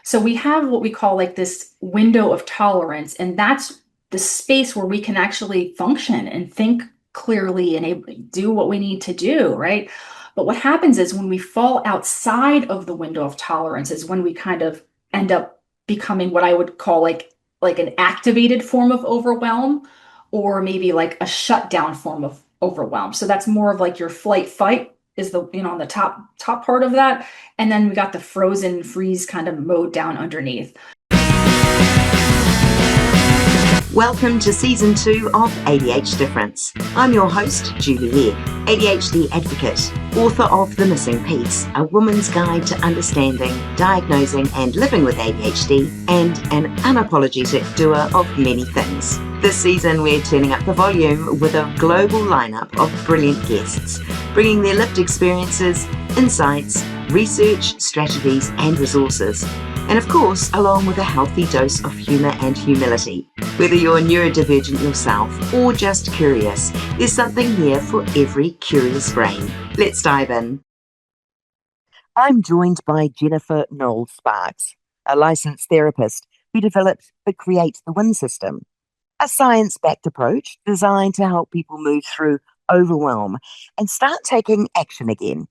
So we have what we call like this window of tolerance, and that's the space where we can actually function and think clearly and do what we need to do, right? But what happens is when we fall outside of the window of tolerance is when we kind of end up becoming what I would call like an activated form of overwhelm, or maybe like a shutdown form of overwhelm. So that's more of like your flight fight is the, on the top part of that. And then we got the frozen freeze kind of mode down underneath. Welcome to Season 2 of ADHD Difference. I'm your host, Julie Legg, ADHD advocate, author of The Missing Piece, a woman's guide to understanding, diagnosing and living with ADHD, and an unapologetic doer of many things. This season, we're turning up the volume with a global lineup of brilliant guests, bringing their lived experiences, insights, research, strategies and resources. And of course, along with a healthy dose of humour and humility. Whether you're neurodivergent yourself or just curious, there's something here for every curious brain. Let's dive in. I'm joined by Jennifer Noll Sparks, a licensed therapist who developed the Create the Win system, a science-backed approach designed to help people move through overwhelm and start taking action again.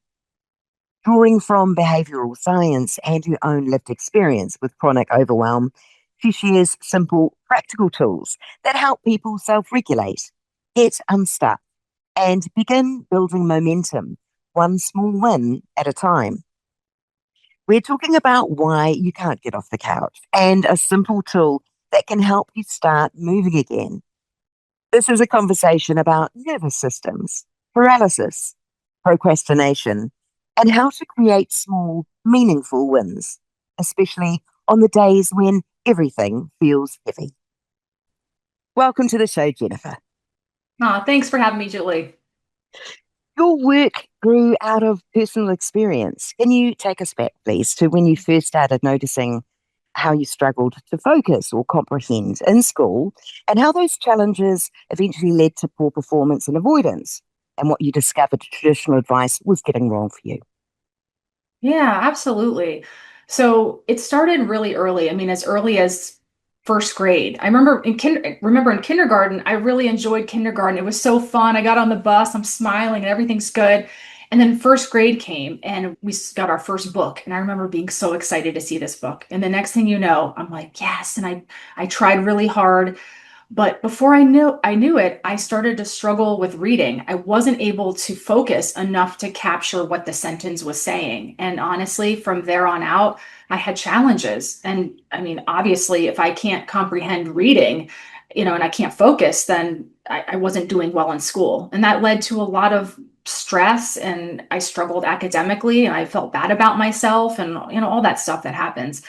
Drawing from behavioural science and her own lived experience with chronic overwhelm, she shares simple, practical tools that help people self-regulate, get unstuck, and begin building momentum, one small win at a time. We're talking about why you can't get off the couch and a simple tool that can help you start moving again. This is a conversation about nervous systems, paralysis, procrastination, and how to create small, meaningful wins, especially on the days when everything feels heavy. Welcome to the show, Jennifer. Thanks for having me, Julie. Your work grew out of personal experience. Can you take us back, please, to when you first started noticing how you struggled to focus or comprehend in school, and how those challenges eventually led to poor performance and avoidance, and what you discovered traditional advice was getting wrong for you? Yeah, absolutely. So it started really early. I mean, as early as first grade. I remember in kindergarten, I really enjoyed kindergarten. It was so fun. I got on the bus, I'm smiling, and everything's good. And then first grade came, and we got our first book. And I remember being so excited to see this book. And the next thing you know, I'm like, yes. And I tried really hard. But before I knew it, I started to struggle with reading. I wasn't able to focus enough to capture what the sentence was saying. And honestly, from there on out, I had challenges. And I mean, obviously, if I can't comprehend reading, and I can't focus, then I wasn't doing well in school. And that led to a lot of stress, and I struggled academically, and I felt bad about myself, and all that stuff that happens.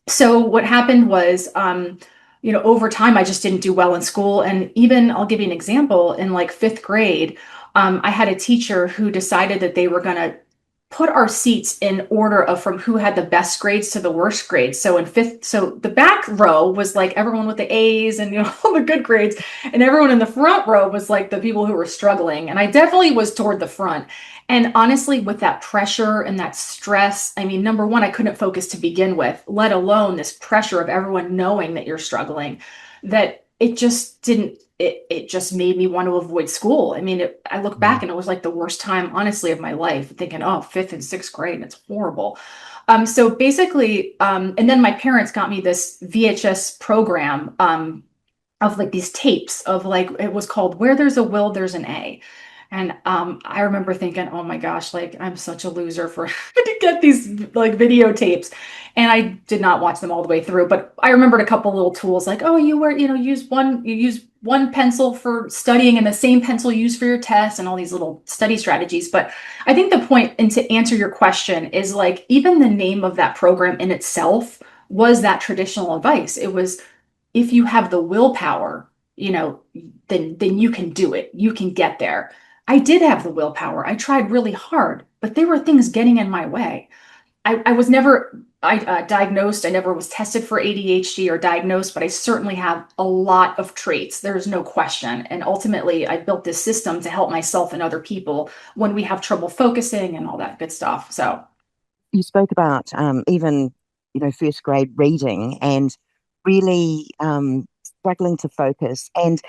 So what happened was, over time, I just didn't do well in school. And even, I'll give you an example, in like fifth grade, I had a teacher who decided that they were going to put our seats in order of from who had the best grades to the worst grades. So in fifth, so the back row was like everyone with the A's and all the good grades, and everyone in the front row was like the people who were struggling. And I definitely was toward the front. And honestly, with that pressure and that stress, I mean, number one, I couldn't focus to begin with, let alone this pressure of everyone knowing that you're struggling, that it just didn't, it just made me want to avoid school. I mean, I look back and it was like the worst time, honestly, of my life, thinking, oh, fifth and sixth grade, it's horrible. So basically, and then my parents got me this VHS program of like these tapes of like, it was called Where There's a Will, There's an A. And I remember thinking, oh my gosh, like I'm such a loser for to get these like videotapes. And I did not watch them all the way through, but I remembered a couple little tools like, oh, you use one pencil for studying and the same pencil you use for your test and all these little study strategies. But I think the point, and to answer your question, is like even the name of that program in itself was that traditional advice. It was, if you have the willpower, then you can do it. You can get there. I did have the willpower. I tried really hard, but there were things getting in my way. I was never diagnosed. I never was tested for ADHD or diagnosed, but I certainly have a lot of traits. There's no question. And ultimately, I built this system to help myself and other people when we have trouble focusing and all that good stuff. So you spoke about even, first grade reading and really struggling to focus. And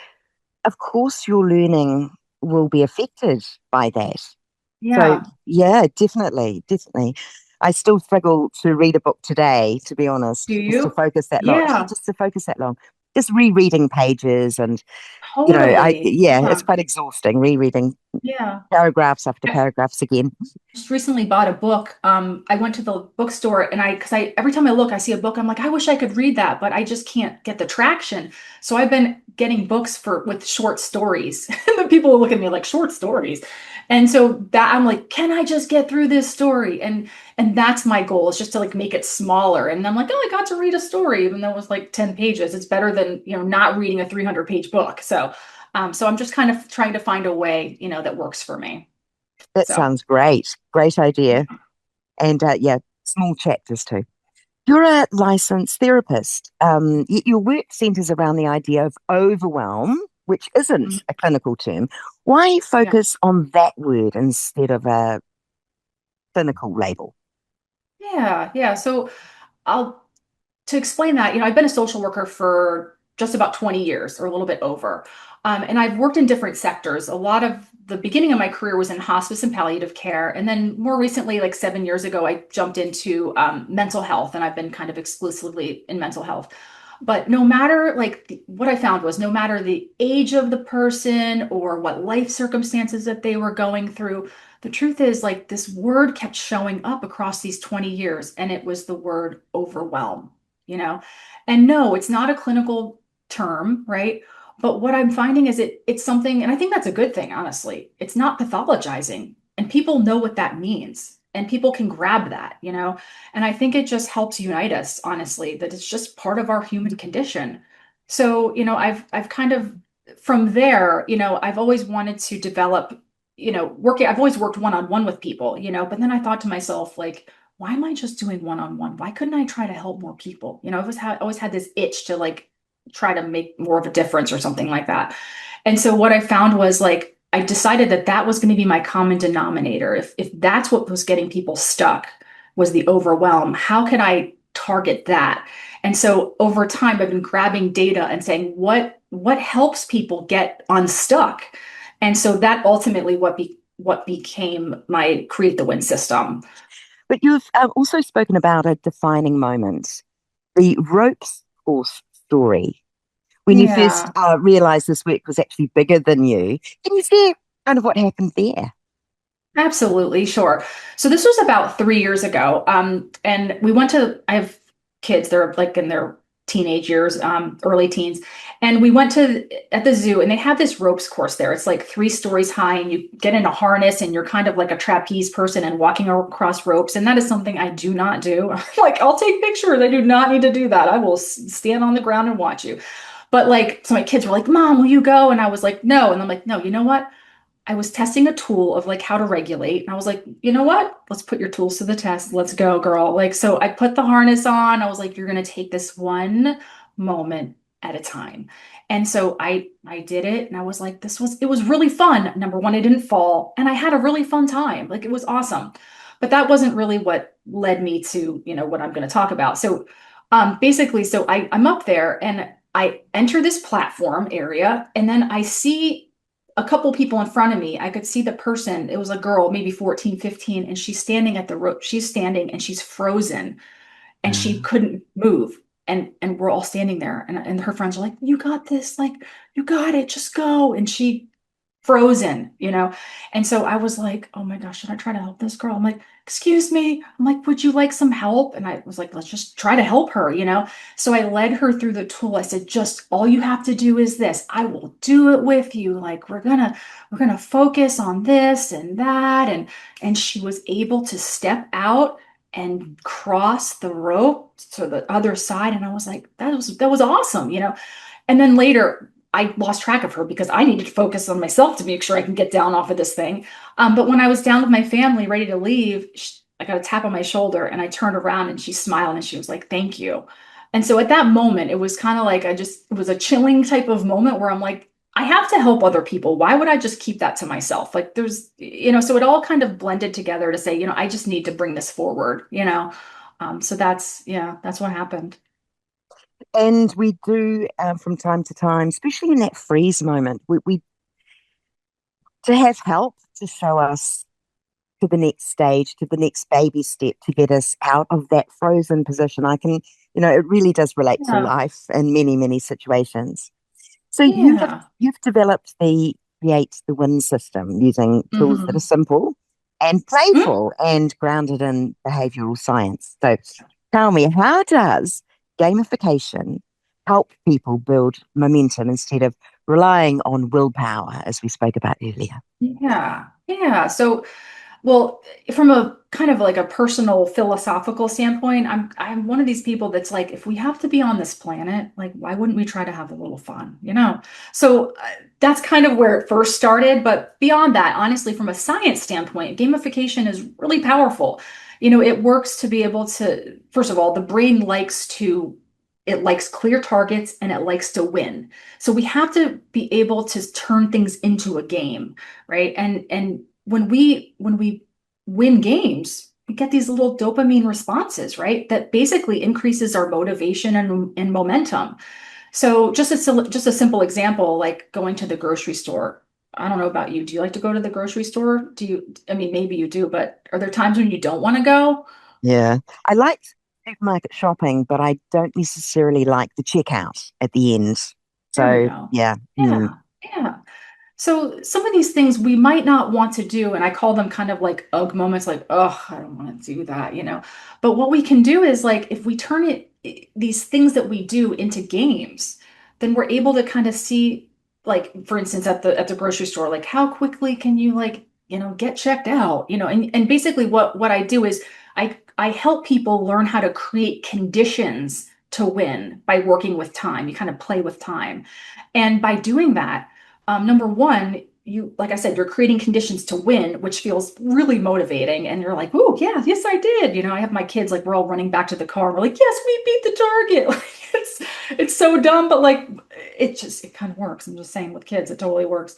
of course, your learning will be affected by that. So, Yeah. yeah, definitely, definitely. I still struggle to read a book today, to be Do honest, just to you? focus that long. Yeah, Yeah, just to focus that long. Just rereading pages and, totally. yeah, Yeah. it's quite exhausting rereading Yeah. paragraphs after paragraphs again. Just recently bought a book. I went to the bookstore and because I every time I look, I see a book. I'm like, I wish I could read that, but I just can't get the traction. So I've been getting books with short stories. And the people look at me like short stories. And so that I'm like, can I just get through this story? And that's my goal is just to like make it smaller. And I'm like, oh, I got to read a story, even though it was like 10 pages. It's better than, not reading a 300-page book. So I'm just kind of trying to find a way, that works for me. That So. sounds great. Great idea. And yeah, small chapters too. You're a licensed therapist. Your work centers around the idea of overwhelm, which isn't a clinical term. Why Yeah. focus on that word instead of a clinical label? Yeah. So I'll to explain that, I've been a social worker for just about 20 years or a little bit over. And I've worked in different sectors. A lot of the beginning of my career was in hospice and palliative care. And then more recently, like 7 years ago, I jumped into mental health and I've been kind of exclusively in mental health. But no matter what I found was no matter the age of the person or what life circumstances that they were going through, the truth is like this word kept showing up across these 20 years, and it was the word overwhelm, you know? And no, it's not a clinical term, right? But what I'm finding is it's something, and I think that's a good thing, honestly. It's not pathologizing, and people know what that means, and people can grab that. And I think it just helps unite us, honestly, that it's just part of our human condition. So, I've kind of from there, I've always wanted to develop, working, I've always worked one-on-one with people, but then I thought to myself, like, why am I just doing one-on-one? Why couldn't I try to help more people? I've always had this itch to like try to make more of a difference or something like that. And so what I found was like I decided that that was going to be my common denominator. If that's what was getting people stuck was the overwhelm, how could I target that? And so over time, I've been grabbing data and saying what helps people get unstuck. And so that ultimately what became my Create the Win system. But you've also spoken about a defining moment, the ropes course story. When you first Yeah. realized this work was actually bigger than you, can you share kind of what happened there? Absolutely, sure. So this was about 3 years ago. And I have kids, they're like in their teenage years, early teens. And we went at the zoo and they have this ropes course there. It's like 3 stories high and you get in a harness and you're kind of like a trapeze person and walking across ropes. And that is something I do not do. Like, I'll take pictures. I do not need to do that. I will stand on the ground and watch you. But like, so my kids were like, Mom, will you go? And I was like, no. And I'm like, no, you know what? I was testing a tool of like how to regulate. And I was like, you know what? Let's put your tools to the test. Let's go, girl. Like, so I put the harness on. I was like, you're going to take this one moment at a time. And so I did it and I was like, it was really fun. Number one, I didn't fall and I had a really fun time. Like it was awesome. But that wasn't really what led me to, what I'm going to talk about. So basically, so I'm up there and I enter this platform area and then I see a couple people in front of me. I could see the person. It was a girl, maybe 14, 15, and she's standing at the rope. She's standing and she's frozen and she Mm. couldn't move. And we're all standing there. And her friends are like, you got this, like, you got it, just go. And she frozen. And so I was like, oh my gosh, should I try to help this girl? I'm like, excuse me. I'm like, would you like some help? And I was like, let's just try to help her. So I led her through the tool. I said, just all you have to do is this. I will do it with you. Like we're gonna focus on this and that. And she was able to step out and cross the rope to the other side. And I was like, that was awesome. And then later, I lost track of her because I needed to focus on myself to make sure I can get down off of this thing. But when I was down with my family, ready to leave, I got a tap on my shoulder and I turned around and she smiled and she was like, thank you. And so at that moment, it was kind of like it was a chilling type of moment where I'm like, I have to help other people. Why would I just keep that to myself? Like so it all kind of blended together to say, I just need to bring this forward. So yeah, that's what happened. And we do, from time to time, especially in that freeze moment, we to have help to show us to the next stage, to the next baby step to get us out of that frozen position. It really does relate to Yeah. life in many, many situations. So Yeah. you've developed the Create the Win system using tools that are Hmm. simple and playful and grounded in behavioral science. So tell me, how does gamification help people build momentum instead of relying on willpower, as we spoke about earlier? Yeah. Yeah. Well, from a kind of like a personal philosophical standpoint, I'm one of these people that's like, if we have to be on this planet, like, why wouldn't we try to have a little fun, So that's kind of where it first started. But beyond that, honestly, from a science standpoint, gamification is really powerful. It works to be able to, first of all, the brain it likes clear targets and it likes to win. So we have to be able to turn things into a game, right? And when we win games, we get these little dopamine responses, right? That basically increases our motivation and momentum. So just a simple example, like going to the grocery store. I don't know about you. Do you like to go to the grocery store? I mean, maybe you do, but are there times when you don't want to go? Yeah. I like supermarket shopping, but I don't necessarily like the checkout at the end. There we So, go. yeah. Mm, Yeah. Yeah. So some of these things we might not want to do, and I call them kind of like ugh moments, like, oh, I don't want to do that. But what we can do is like if we turn these things that we do into games, then we're able to kind of see, like, for instance, at the grocery store, like how quickly can you like, get checked out, and basically what I do is I help people learn how to create conditions to win by working with time. You kind of play with time. And by doing that, number one, like I said, you're creating conditions to win, which feels really motivating. And you're like, oh, yeah, yes, I did. I have my kids, like, we're all running back to the car. And we're like, yes, we beat the target. Like, it's so dumb, but like, it kind of works. I'm just saying with kids, it totally works.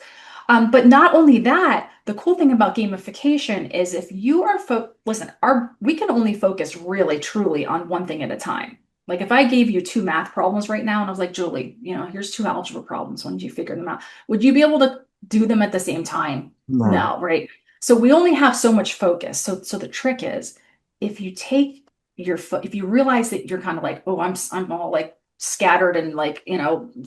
But not only that, the cool thing about gamification is if you are, listen, we can only focus really, truly on one thing at a time. Like if I gave you two math problems right now and I was like, Julie, here's two algebra problems. When did you figure them out? Would you be able to do them at the same time? no. No, right? So we only have so much focus. So the trick is if you take if you realize that you're kind of like, oh, I'm all like scattered and like,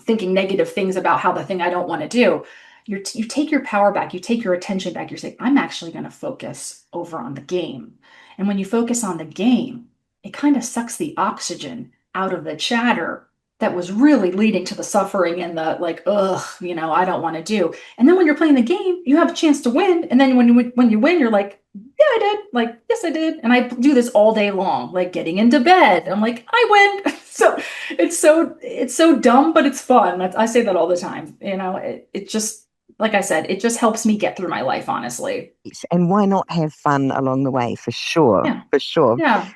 thinking negative things about how the thing I don't want to do, you take your power back, you take your attention back, you're saying, I'm actually going to focus over on the game. And when you focus on the game, it kind of sucks the oxygen out of the chatter that was really leading to the suffering and the like, ugh, I don't want to do. And then when you're playing the game, you have a chance to win. And then when you win, you're like, yeah, I did. Like, yes, I did. And I do this all day long, like getting into bed. I'm like, I win. So it's so dumb, but it's fun. I say that all the time. It just, like I said, it just helps me get through my life, honestly. And why not have fun along the way? For sure. Yeah. For sure. Yeah.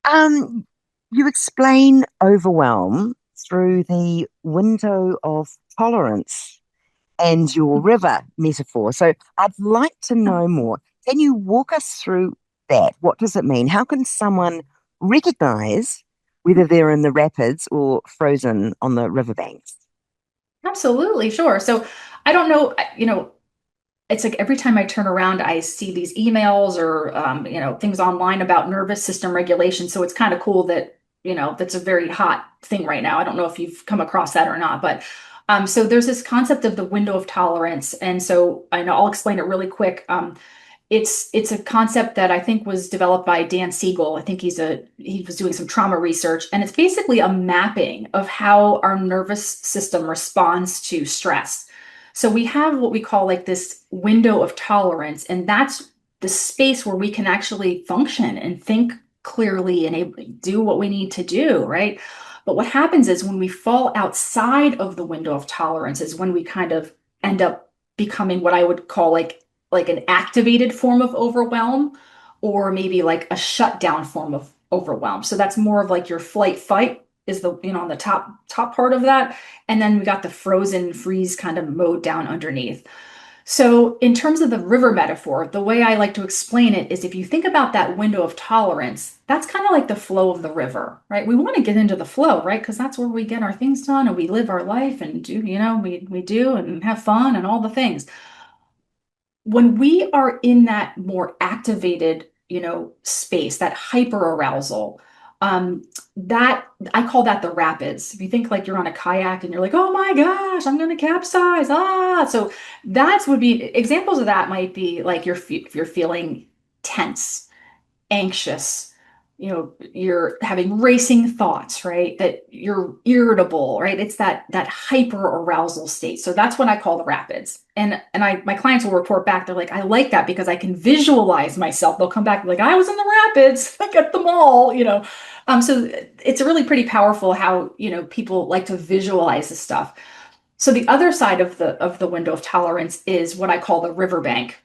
Um, you explain overwhelm through the window of tolerance and your river metaphor. So I'd like to know more. Can you walk us through that? What does it mean? How can someone recognize whether they're in the rapids or frozen on the riverbanks? Absolutely, sure. So I don't know, it's like every time I turn around, I see these emails or things online about nervous system regulation. So it's kind of cool that that's a very hot thing right now. I don't know if you've come across that or not, but so there's this concept of the window of tolerance, and so I know I'll explain it really quick. It's a concept that I think was developed by Dan Siegel. I think he was doing some trauma research, and it's basically a mapping of how our nervous system responds to stress. So we have what we call like this window of tolerance, and that's the space where we can actually function and think clearly and do what we need to do, right? But what happens is when we fall outside of the window of tolerance is when we kind of end up becoming what I would call like an activated form of overwhelm, or maybe like a shutdown form of overwhelm. So that's more of like your flight fight is the, on the top part of that. And then we got the frozen freeze kind of mode down underneath. So, in terms of the river metaphor, the way I like to explain it is if you think about that window of tolerance, that's kind of like the flow of the river, right? We want to get into the flow, right? Because that's where we get our things done and we live our life and do, we do and have fun and all the things. When we are in that more activated, space, that hyper arousal, um, that I call that the rapids. If you think like you're on a kayak and you're like, oh my gosh, I'm going to capsize. So that's would be examples of that might be like if you're feeling tense, anxious, you're having racing thoughts, right? That you're irritable, right? It's that hyper arousal state. So that's what I call the rapids. And my clients will report back, they're like, I like that because I can visualize myself. They'll come back like, I was in the rapids, I got them all. So it's really pretty powerful how, people like to visualize this stuff. So the other side of the window of tolerance is what I call the riverbank.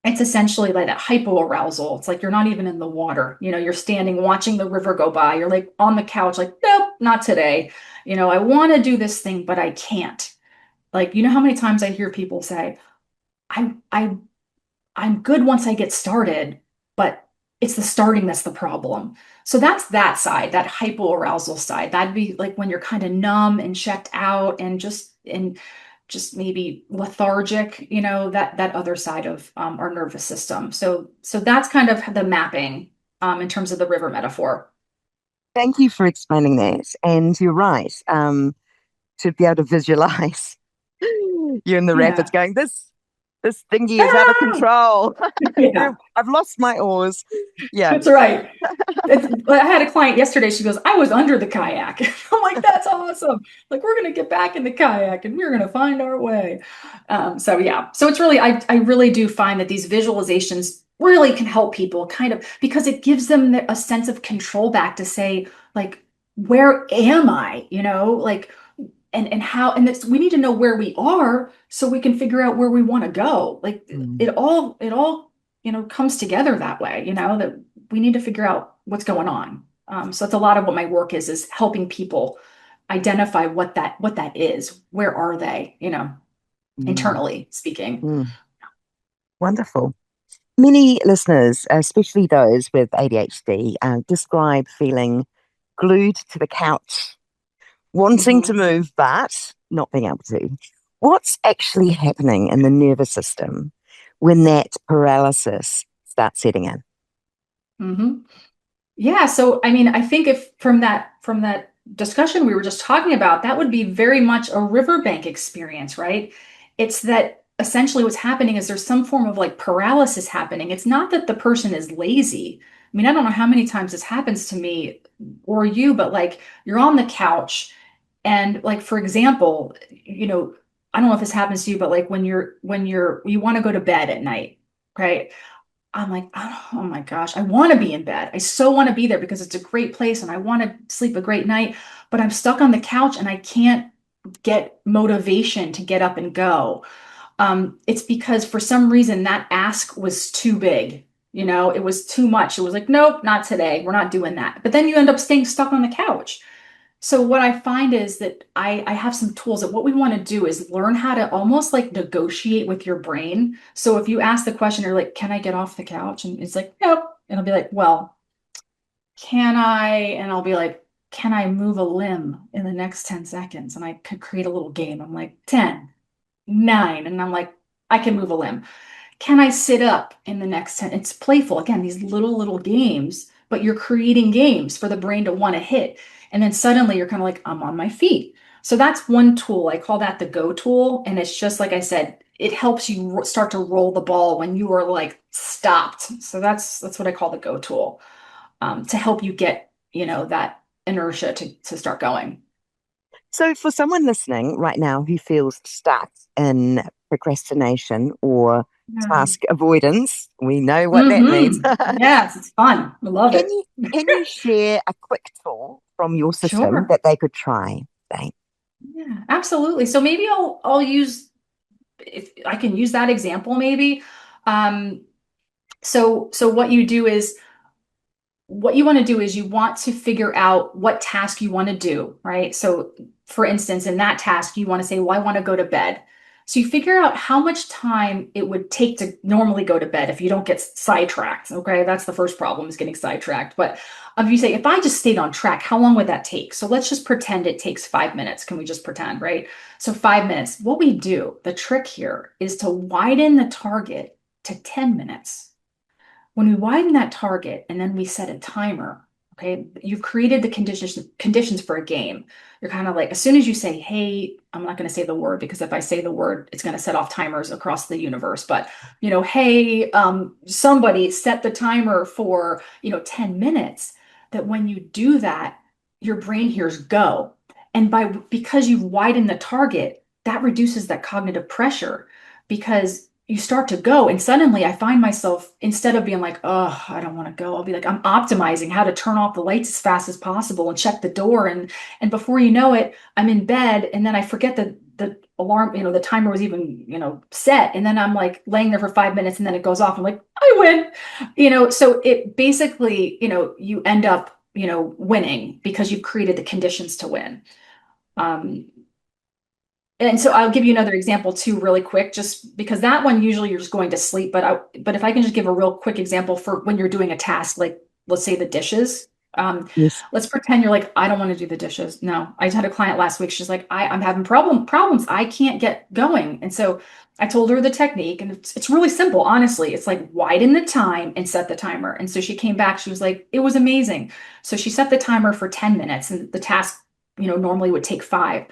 It's essentially like that hypoarousal. It's like you're not even in the water. You're standing watching the river go by. You're like on the couch, like, nope, not today. I want to do this thing, but I can't. Like, how many times I hear people say, I, I, I'm good once I get started, but it's the starting that's the problem. So that's that side, that hypoarousal side. That'd be like when you're kind of numb and checked out and just maybe lethargic, that other side of our nervous system. So that's kind of the mapping in terms of the river metaphor. Thank you for explaining that. And you're right. To be able to visualize you in the rapids Yeah. going, this thingy is out of control. Yeah. I've lost my oars. Yeah. That's right. I had a client yesterday. She goes, I was under the kayak. I'm like, that's awesome. Like, we're going to get back in the kayak and we're going to find our way. So, yeah. So, it's really, I really do find that these visualizations really can help people kind of because it gives them a sense of control back to say, like, where am I? Like, and how, and this, we need to know where we are so we can figure out where we want to go. Like, Mm, it all, comes together that way, that we need to figure out what's going on. So that's a lot of what my work is helping people identify what that is. Where are they, mm, internally speaking. mm. Wonderful. Many listeners, especially those with ADHD, describe feeling glued to the couch, wanting to Hmm. move, but not being able to. What's actually happening in the nervous system when that paralysis starts setting in? Hmm. Yeah, so I mean, I think if from that discussion we were just talking about, that would be very much a riverbank experience, right? It's that essentially what's happening is there's some form of like paralysis happening. It's not that the person is lazy. I mean, I don't know how many times this happens to me or you, but like you're on the couch and like for example, I don't know if this happens to you, but like when you want to go to bed at night, right? I'm like, oh my gosh, I want to be in bed. I so want to be there because it's a great place and I want to sleep a great night, but I'm stuck on the couch and I can't get motivation to get up and go. It's because for some reason that ask was too big. It was too much. It was like, nope, not today. We're not doing that. But then you end up staying stuck on the couch. So what I find is that I have some tools that what we want to do is learn how to almost like negotiate with your brain. So if you ask the question, you're like, can I get off the couch? And it's like, nope. And I'll be like, well, can I? And I'll be like, can I move a limb in the next 10 seconds? And I could create a little game. I'm like, 10, 9. And I'm like, I can move a limb. Can I sit up in the next 10? It's playful. Again, these little games, but you're creating games for the brain to want to hit. And then suddenly you're kind of like, I'm on my feet. So that's one tool. I call that the go tool. And it's just like I said, it helps you start to roll the ball when you are like stopped. So that's what I call the go tool to help you get, that inertia to start going. So, for someone listening right now who feels stuck in procrastination or Yeah. task avoidance, we know what that means. Yes, it's fun. I love Can it. you share a quick tool from your system Sure. that they could try? Thanks. Yeah, absolutely. So maybe I'll use if I can use that example maybe. Um, so what you do is what you want to do is you want to figure out what task you want to do, right? So, for instance, in that task, you want to say, well, I want to go to bed. So you figure out how much time it would take to normally go to bed if you don't get sidetracked. Okay, that's the first problem is getting sidetracked. But if you say, if I just stayed on track, how long would that take? So let's just pretend it takes 5 minutes. Can we just pretend, right? So 5 minutes. What we do, the trick here is to widen the target to 10 minutes. When we widen that target and then we set a timer, okay, you've created the conditions for a game. You're kind of like, as soon as you say, hey, I'm not going to say the word because if I say the word, it's going to set off timers across the universe. But, hey, somebody set the timer for, 10 minutes, that when you do that, your brain hears go. And because you've widened the target, that reduces that cognitive pressure because you start to go and suddenly I find myself instead of being like, oh, I don't want to go, I'll be like, I'm optimizing how to turn off the lights as fast as possible and check the door, and before you know it, I'm in bed, and then I forget the alarm, the timer was even, set, and then I'm like laying there for 5 minutes and then it goes off. I'm like, I win. So it basically, you end up, winning because you've created the conditions to win. um and so I'll give you another example too, really quick, just because that one usually you're just going to sleep. But if I can just give a real quick example for when you're doing a task, like let's say the dishes. Yes. Let's pretend you're like, I don't want to do the dishes. No, I just had a client last week. She's like, I'm having problems. I can't get going. And so I told her the technique, and it's really simple, honestly. It's like widen the time and set the timer. And so she came back. She was like, it was amazing. So she set the timer for 10 minutes, and the task, normally would take 5.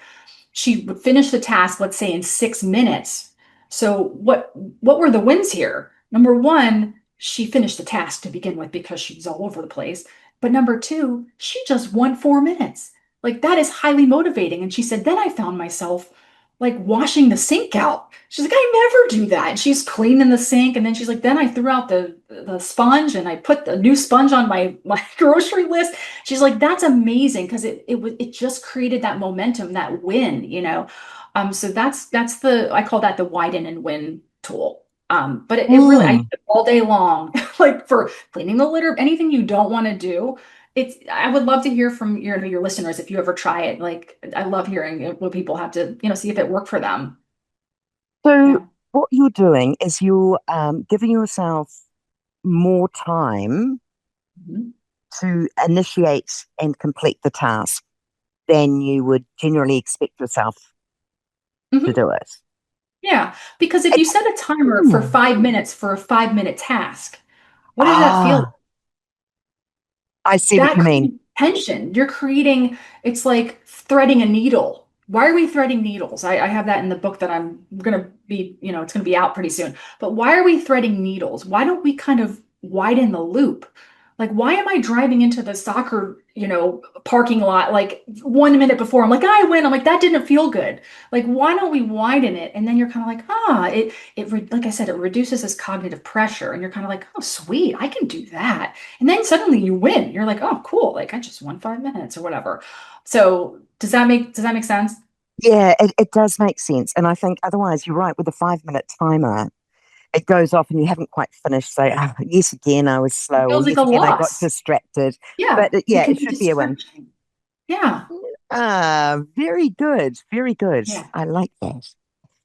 She would finish the task, let's say in 6 minutes. So what were the wins here? Number one, she finished the task to begin with because she's all over the place. But number two, she just won 4 minutes. Like that is highly motivating. And she said, then I found myself like washing the sink out. She's like, I never do that. And she's cleaning the sink. And then she's like, then I threw out the sponge and I put the new sponge on my grocery list. She's like, that's amazing because it just created that momentum, that win. So that's I call that the widen and win tool. But it really, I use Mm. it all day long, like for cleaning the litter, anything you don't want to do. I would love to hear from your listeners if you ever try it. Like, I love hearing what people have to, see if it worked for them. So, Yeah. what you're doing is you're giving yourself more time Mhm. to initiate and complete the task than you would generally expect yourself to Mhm. do it. Yeah. Because if It- you set a timer for Hmm. 5 minutes for a 5-minute task, what does that feel like? Ah, I see what That you mean. creates tension. It's like threading a needle. Why are we threading needles? I have that in the book that I'm going to be, it's going to be out pretty soon. But why are we threading needles? Why don't we kind of widen the loop? Like, why am I driving into the soccer, parking lot like 1 minute before? I'm like, I win. I'm like, that didn't feel good. Like, why don't we widen it? And then you're kind of like, like I said, it reduces this cognitive pressure. And you're kind of like, oh, sweet, I can do that. And then suddenly you win. You're like, oh, cool. Like I just won 5 minutes or whatever. So does that make sense? Yeah, it does make sense. And I think otherwise, you're right, with a 5 minute timer, it goes off and you haven't quite finished. So, yes, again, I was It slow, or feels like yes, a again, I got loss. distracted. Yeah, But it yeah, can it be should be a win. distraction. Yeah. Very good. Very good. Yeah. I like that.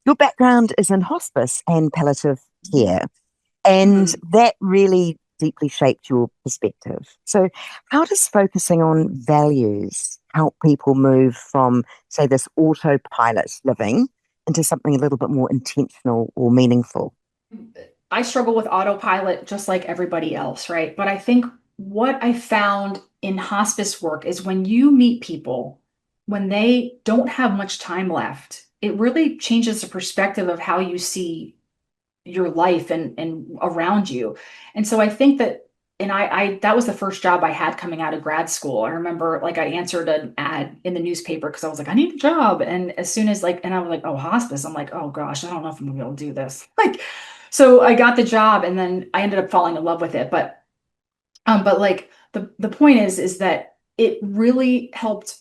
Your background is in hospice and palliative care, and Mhm. that really deeply shaped your perspective. So, how does focusing on values help people move from, say, this autopilot living into something a little bit more intentional or meaningful? I struggle with autopilot just like everybody else, right? But I think what I found in hospice work is when you meet people, when they don't have much time left, it really changes the perspective of how you see your life and around you. And so I think that and I that was the first job I had coming out of grad school. I remember like I answered an ad in the newspaper because I was like, I need a job. And as soon as and I was like, oh, hospice. I'm like, oh gosh, I don't know if I'm gonna be able to do this. Like, so I got the job and then I ended up falling in love with it. But like the point is that it really helped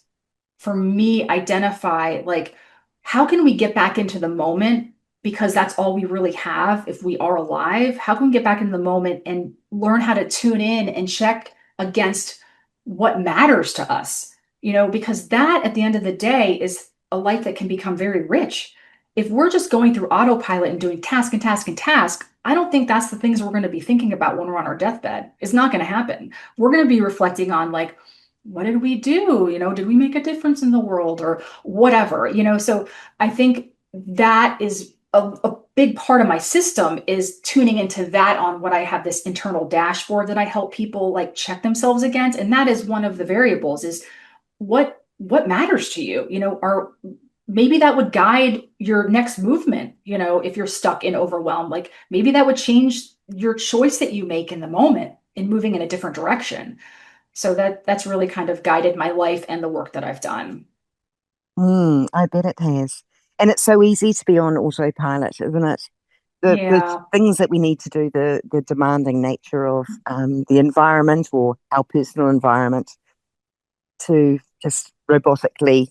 for me identify like how can we get back into the moment because that's all we really have if we are alive. How can we get back into the moment and learn how to tune in and check against what matters to us, because that at the end of the day is a life that can become very rich. If we're just going through autopilot and doing task and task and task, I don't think that's the things we're going to be thinking about when we're on our deathbed. It's not going to happen. We're going to be reflecting on, like, what did we do? Did we make a difference in the world or whatever? So I think that is a big part of my system, is tuning into that. On what I have, this internal dashboard that I help people like check themselves against. And that is one of the variables, is what matters to you, or maybe that would guide your next movement. If you're stuck in overwhelm, like maybe that would change your choice that you make in the moment in moving in a different direction. So that's really kind of guided my life and the work that I've done. I bet it has. And it's so easy to be on autopilot, isn't it? The Yeah. things that we need to do, the demanding nature of the environment or our personal environment, to just robotically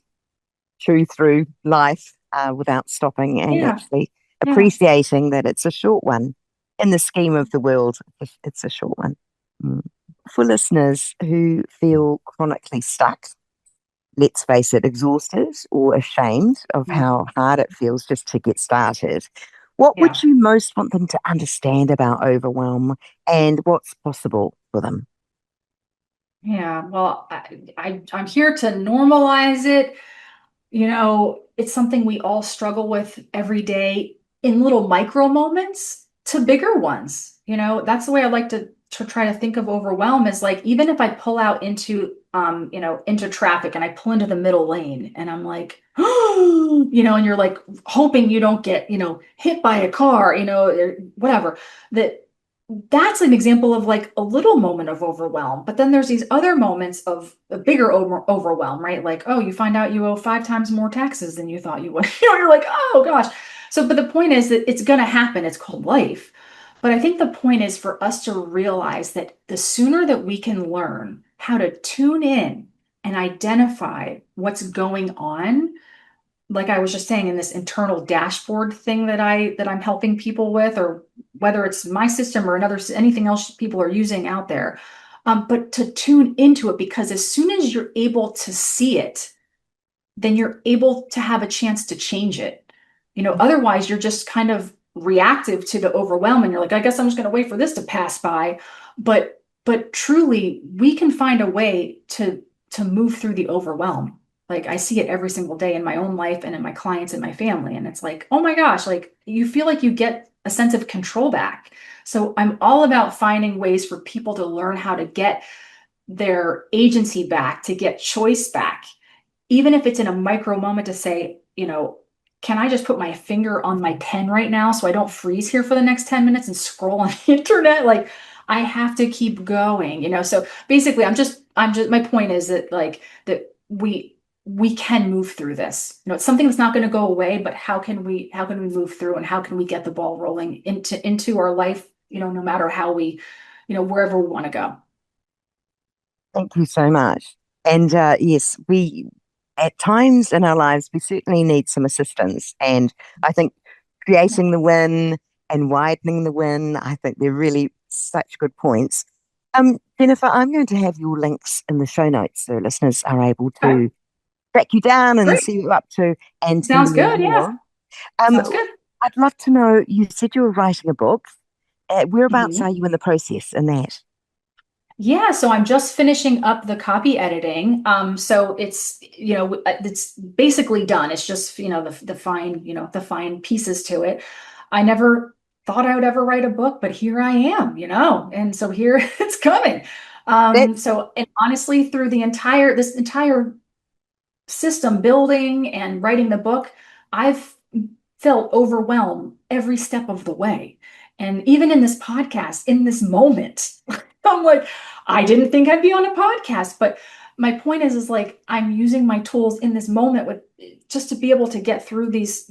chew through life without stopping and Yeah. actually Yeah. appreciating that it's a short one. In the scheme of the world, it's a short one. Mm. For listeners who feel chronically stuck, let's face it, exhausted or ashamed of Mm. how hard it feels just to get started, what would Yeah. you most want them to understand about overwhelm and what's possible for them? Yeah. Well, I'm here to normalize it. It's something we all struggle with every day, in little micro moments to bigger ones. That's the way I like to try to think of overwhelm, is like, even if I pull out into traffic and I pull into the middle lane and I'm like, and you're like hoping you don't get, hit by a car, or whatever, that's an example of like a little moment of overwhelm. But then there's these other moments of a bigger overwhelm, right? Like, oh, you find out you owe 5 times more taxes than you thought you would. You're like, oh gosh. But the point is that it's going to happen. It's called life. But I think the point is for us to realize that the sooner that we can learn how to tune in and identify what's going on, like I was just saying, in this internal dashboard thing that I'm helping people with, or whether it's my system or anything else people are using out there, but to tune into it, because as soon as you're able to see it, then you're able to have a chance to change it. Otherwise you're just kind of reactive to the overwhelm, and you're like, I guess I'm just going to wait for this to pass by. But truly, we can find a way to move through the overwhelm. Like, I see it every single day in my own life and in my clients and my family. And it's like, oh my gosh, like you feel like you get a sense of control back. So I'm all about finding ways for people to learn how to get their agency back, to get choice back, even if it's in a micro moment, to say, can I just put my finger on my pen right now so I don't freeze here for the next 10 minutes and scroll on the internet? Like, I have to keep going, So basically, my point is that, like, that we can move through this. It's something that's not going to go away, but how can we move through, and how can we get the ball rolling into our life, no matter how we, wherever we want to go. Thank you so much. And yes, we at times in our lives we certainly need some assistance. And I think Yeah. creating the win and widening the win, I think they're really such good points. Jennifer, I'm going to have your links in the show notes so listeners are able Okay. to track you down and Great. see what you're up to and to Sounds learn good. Yeah. more. Um, Sounds good. I'd love to know, you said you were writing a book. Whereabouts Mhm. are you in the process in that? Yeah, so I'm just finishing up the copy editing. So it's basically done. It's just, the fine pieces to it. I never thought I would ever write a book, but here I am, and so here it's coming. That And honestly, through this entire system building and writing the book, I've felt overwhelmed every step of the way. And even in this podcast, in this moment, I'm like, I didn't think I'd be on a podcast. But my point is like, I'm using my tools in this moment with just to be able to get through these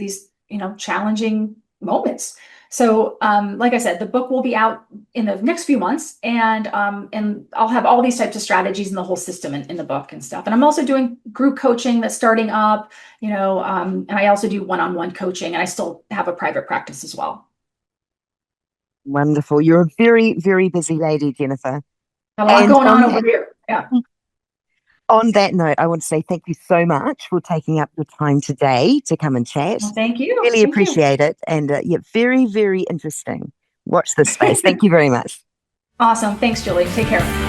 challenging moments. So, like I said, the book will be out in the next few months, and I'll have all these types of strategies and the whole system in the book and stuff. And I'm also doing group coaching that's starting up, and I also do one-on-one coaching, and I still have a private practice as well. wonderful. You're a very, very busy lady, Jennifer. A lot And going on over here. Yeah. on that note, I want to say thank you so much for taking up your time today to come and chat. Well, thank you. Really Thank you. appreciate it. And yeah, very, very interesting. Watch this space. Thank you very much. Awesome. Thanks, Julie. Take care.